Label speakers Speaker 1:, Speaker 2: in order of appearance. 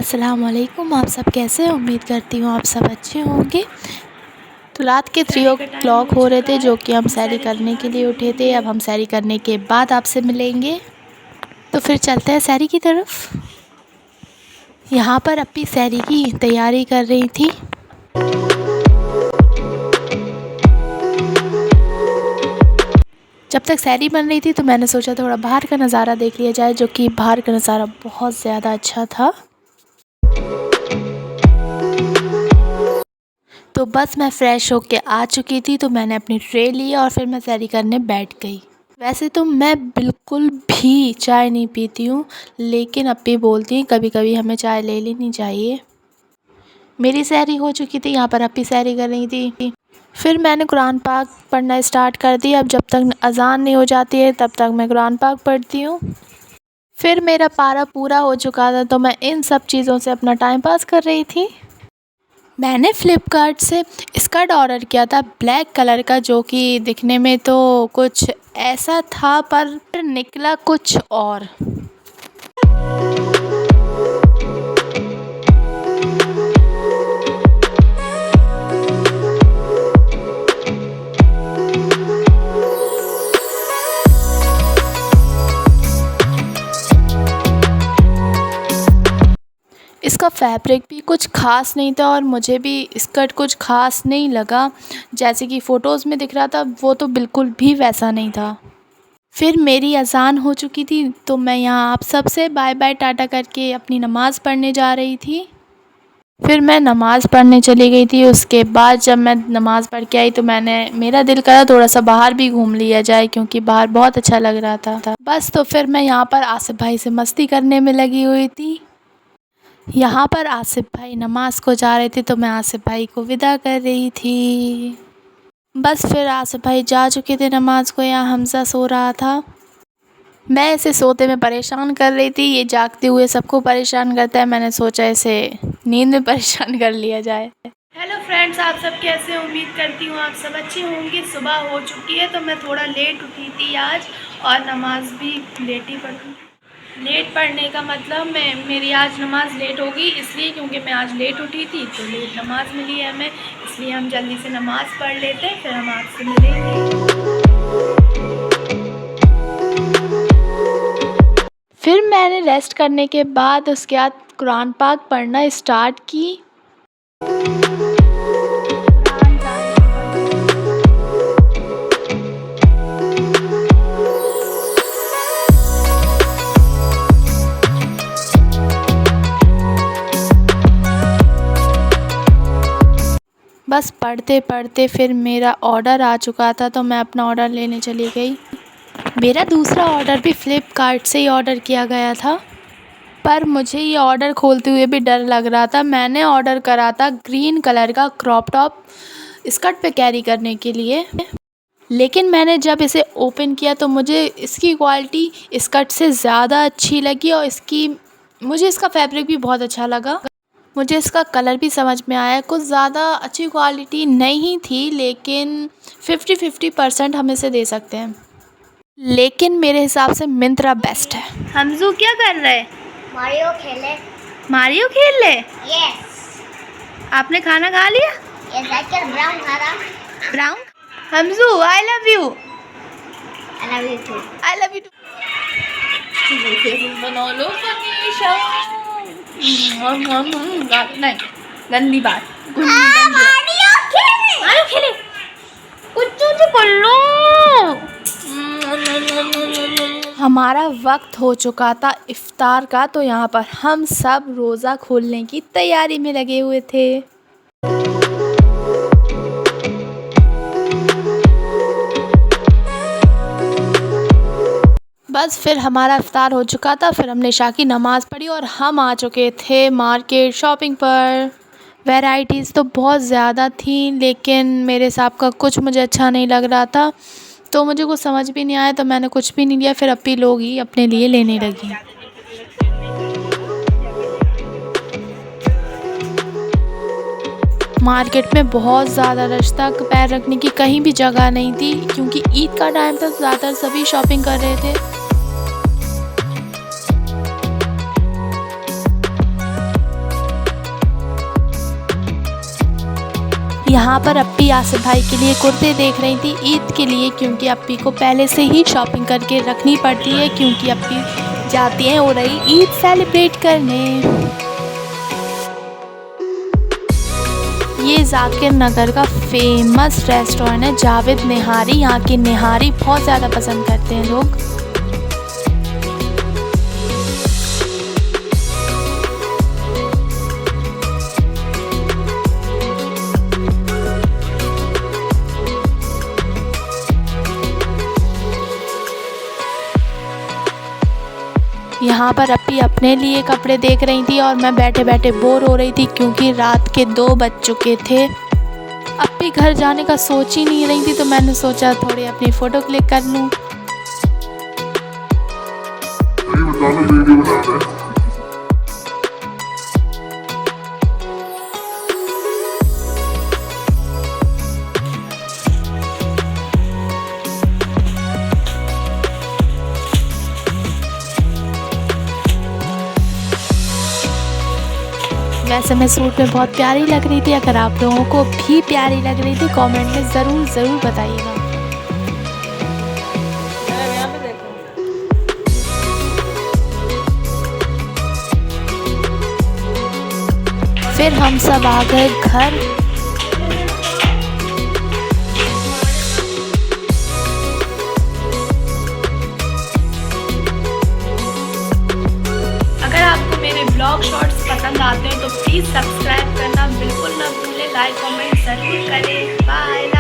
Speaker 1: अस्सलाम वालेकुम। आप सब कैसे हैं? उम्मीद करती हूँ आप सब अच्छे होंगे। तो रात के 3 o'clock हो रहे थे, जो कि हम सैरी करने के लिए उठे थे। अब हम सैरी करने के बाद आपसे मिलेंगे, तो फिर चलते हैं सैरी की तरफ। यहाँ पर अपनी सैरी की तैयारी कर रही थी। जब तक सैरी बन रही थी तो मैंने सोचा थोड़ा बाहर का नज़ारा देख लिया जाए, जो कि बाहर का नज़ारा बहुत ज़्यादा अच्छा था। तो बस मैं फ़्रेश होके आ चुकी थी, तो मैंने अपनी ट्रे ली और फिर मैं सैरी करने बैठ गई। वैसे तो मैं बिल्कुल भी चाय नहीं पीती हूँ, लेकिन अप्पी बोलती हैं कभी कभी हमें चाय ले लेनी चाहिए। मेरी सैरी हो चुकी थी, यहाँ पर अप्पी सैरी कर रही थी। फिर मैंने कुरान पाक पढ़ना स्टार्ट कर दिया। अब जब तक अज़ान नहीं हो जाती है तब तक मैं कुरान पाक पढ़ती हूँ। फिर मेरा पारा पूरा हो चुका था, तो मैं इन सब चीज़ों से अपना टाइम पास कर रही थी। मैंने फ़्लिपकार्ट से स्कर्ट ऑर्डर किया था ब्लैक कलर का, जो कि दिखने में तो कुछ ऐसा था पर निकला कुछ और। इसका फैब्रिक भी कुछ ख़ास नहीं था और मुझे भी स्कर्ट कुछ ख़ास नहीं लगा। जैसे कि फ़ोटोज़ में दिख रहा था वो तो बिल्कुल भी वैसा नहीं था। फिर मेरी अज़ान हो चुकी थी, तो मैं यहाँ आप सब से बाय बाय टाटा करके अपनी नमाज़ पढ़ने जा रही थी। फिर मैं नमाज़ पढ़ने चली गई थी। उसके बाद जब मैं नमाज़ पढ़ के आई तो मेरा दिल करा थोड़ा सा बाहर भी घूम लिया जाए, क्योंकि बाहर बहुत अच्छा लग रहा था। बस तो फिर मैं यहाँ पर आसिफ़ भाई से मस्ती करने में लगी हुई थी। यहाँ पर आसिफ़ भाई नमाज़ को जा रहे थे, तो मैं आसिफ़ भाई को विदा कर रही थी। बस फिर आसिफ़ भाई जा चुके थे नमाज़ को। यहाँ हमज़ा सो रहा था। मैं इसे सोते में परेशान कर रही थी। ये जागते हुए सबको परेशान करता है, मैंने सोचा इसे नींद में परेशान कर लिया जाए। हेलो फ्रेंड्स, आप सब कैसे हैं? उम्मीद करती हूँ आप सब अच्छे होंगे। सुबह हो चुकी है, तो मैं थोड़ा लेट उठी थी आज, और नमाज़ भी लेट ही पढ़ी। लेट पढ़ने का मतलब मेरी आज नमाज़ लेट होगी, इसलिए क्योंकि मैं आज लेट उठी थी तो लेट नमाज़ मिली है हमें। इसलिए हम जल्दी से नमाज़ पढ़ लेते हैं, फिर हम आपसे मिलेंगे। फिर मैंने रेस्ट करने के बाद उसके बाद कुरान पाक पढ़ना स्टार्ट की। बस पढ़ते पढ़ते फिर मेरा ऑर्डर आ चुका था, तो मैं अपना ऑर्डर लेने चली गई। मेरा दूसरा ऑर्डर भी फ़्लिपकार्ट से ही ऑर्डर किया गया था, पर मुझे ये ऑर्डर खोलते हुए भी डर लग रहा था। मैंने ऑर्डर करा था ग्रीन कलर का क्रॉप टॉप स्कर्ट पे कैरी करने के लिए, लेकिन मैंने जब इसे ओपन किया तो मुझे इसकी क्वालिटी स्कर्ट से ज़्यादा अच्छी लगी, और मुझे इसका फैब्रिक भी बहुत अच्छा लगा। मुझे इसका कलर भी समझ में आया। कुछ ज़्यादा अच्छी क्वालिटी नहीं थी, लेकिन 50-50% हम इसे दे सकते हैं, लेकिन मेरे हिसाब से मिंत्रा बेस्ट है। हमजू क्या कर रहे हैं?
Speaker 2: मारियो खेले।
Speaker 1: मारियो खेल ले?
Speaker 2: यस।
Speaker 1: आपने खाना खा लिया?
Speaker 2: यस, आजकल ब्राउन खा रहा।
Speaker 1: ब्राउन? हमजू I love you.
Speaker 2: I love you too.
Speaker 1: I love you too. बना लो फनीशा। नहीं, गंदी बात।
Speaker 2: मारियो खेले।
Speaker 1: मारियो खेले। कुछ तो कर लो। हमारा वक्त हो चुका था इफ्तार का, तो यहाँ पर हम सब रोज़ा खोलने की तैयारी में लगे हुए थे। बस फिर हमारा इफ्तार हो चुका था। फिर हमने इशा की नमाज़ पढ़ी और हम आ चुके थे मार्केट शॉपिंग पर। वैराइटीज़ तो बहुत ज़्यादा थी, लेकिन मेरे हिसाब का कुछ मुझे अच्छा नहीं लग रहा था, तो मुझे कुछ समझ भी नहीं आया, तो मैंने कुछ भी नहीं लिया। फिर अप्पी लोग ही अपने लिए लेने लगी। मार्केट में बहुत ज़्यादा रश था, पैर रखने की कहीं भी जगह नहीं थी, क्योंकि ईद का टाइम था, ज़्यादातर सभी शॉपिंग कर रहे थे। यहाँ पर अप्पी आसिफ भाई के लिए कुर्ते देख रही थी ईद के लिए, क्योंकि अप्पी को पहले से ही शॉपिंग करके रखनी पड़ती है, क्योंकि अप्पी जाती हैं हो रही ईद सेलिब्रेट करने। ये जाकिर नगर का फेमस रेस्टोरेंट है जावेद निहारी। यहाँ की निहारी बहुत ज़्यादा पसंद करते हैं लोग। यहाँ पर अप्पी अपने लिए कपड़े देख रही थी और मैं बैठे बैठे बोर हो रही थी, क्योंकि रात के 2 बज चुके थे। अप्पी घर जाने का सोच ही नहीं रही थी, तो मैंने सोचा थोड़ी अपनी फ़ोटो क्लिक कर लूँ। वैसे मैं सूट में बहुत प्यारी लग रही थी। अगर आप लोगों को भी प्यारी लग रही थी कमेंट में ज़रूर बताइएगा। फिर हम सब आ गए घर। अगर आपको मेरे ब्लॉग शॉर्ट्स पसंद आते हैं तो प्लीज़ सब्सक्राइब करना बिल्कुल ना भूलें, लाइक कमेंट ज़रूर करें। बाय।